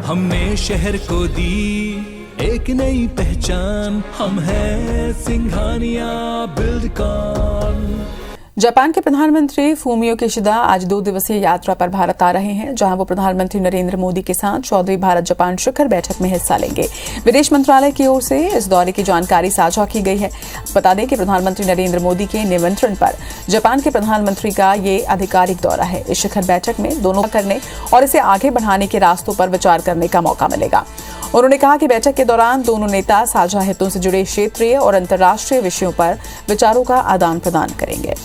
हमने शहर को दी एक नई पहचान, हम हैं सिंघानिया बिल्डकॉन। जापान के प्रधानमंत्री फूमियो किशिदा आज 2 दिवसीय यात्रा पर भारत आ रहे हैं, जहां वो प्रधानमंत्री नरेंद्र मोदी के साथ 14वीं भारत जापान शिखर बैठक में हिस्सा लेंगे। विदेश मंत्रालय की ओर से इस दौरे की जानकारी साझा की गई है। बता दें कि प्रधानमंत्री नरेंद्र मोदी के निमंत्रण पर जापान के प्रधानमंत्री का ये आधिकारिक दौरा है। इस शिखर बैठक में दोनों करने और इसे आगे बढ़ाने के रास्तों पर विचार करने का मौका मिलेगा। उन्होंने कहा कि बैठक के दौरान दोनों नेता साझा हितों से जुड़े क्षेत्रीय और अंतर्राष्ट्रीय विषयों पर विचारों का आदान प्रदान करेंगे।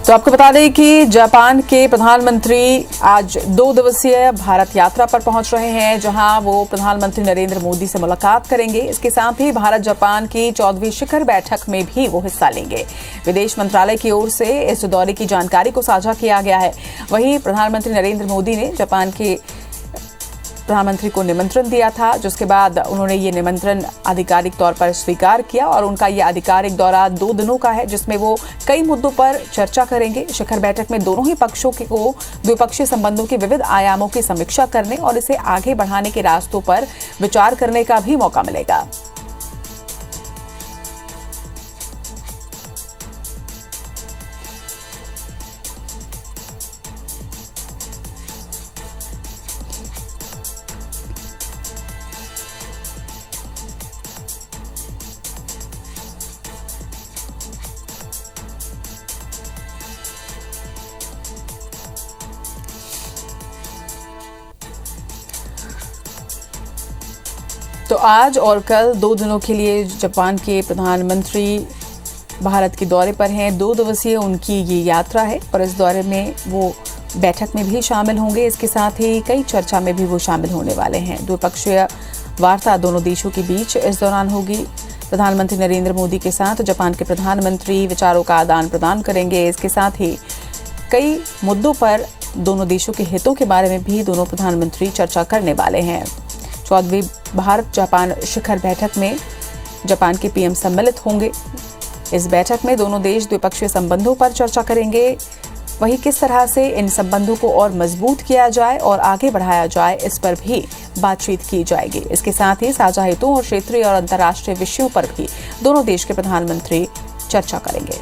तो आपको बता दें कि जापान के प्रधानमंत्री आज 2 दिवसीय भारत यात्रा पर पहुंच रहे हैं, जहां वो प्रधानमंत्री नरेंद्र मोदी से मुलाकात करेंगे। इसके साथ ही भारत जापान की 14वीं शिखर बैठक में भी वो हिस्सा लेंगे। विदेश मंत्रालय की ओर से इस दौरे की जानकारी को साझा किया गया है। वहीं प्रधानमंत्री नरेंद्र मोदी ने जापान के प्रधानमंत्री को निमंत्रण दिया था, जिसके बाद उन्होंने ये निमंत्रण आधिकारिक तौर पर स्वीकार किया और उनका ये आधिकारिक दौरा 2 दिनों का है, जिसमें वो कई मुद्दों पर चर्चा करेंगे। शिखर बैठक में दोनों ही पक्षों को द्विपक्षीय संबंधों के विविध आयामों की समीक्षा करने और इसे आगे बढ़ाने के रास्तों पर विचार करने का भी मौका मिलेगा। तो आज और कल 2 दिनों के लिए जापान के प्रधानमंत्री भारत के दौरे पर हैं। 2 दिवसीय उनकी ये यात्रा है और इस दौरे में वो बैठक में भी शामिल होंगे। इसके साथ ही कई चर्चा में भी वो शामिल होने वाले हैं। द्विपक्षीय वार्ता दोनों देशों के बीच इस दौरान होगी। प्रधानमंत्री नरेंद्र मोदी के साथ जापान के प्रधानमंत्री विचारों का आदान प्रदान करेंगे। इसके साथ ही कई मुद्दों पर दोनों देशों के हितों के बारे में भी दोनों प्रधानमंत्री चर्चा करने वाले हैं। 14वीं भारत जापान शिखर बैठक में जापान के पीएम सम्मिलित होंगे। इस बैठक में दोनों देश द्विपक्षीय संबंधों पर चर्चा करेंगे। वहीं किस तरह से इन संबंधों को और मजबूत किया जाए और आगे बढ़ाया जाए, इस पर भी बातचीत की जाएगी। इसके साथ ही साझा हितों और क्षेत्रीय और अंतर्राष्ट्रीय विषयों पर भी दोनों देश के प्रधानमंत्री चर्चा करेंगे।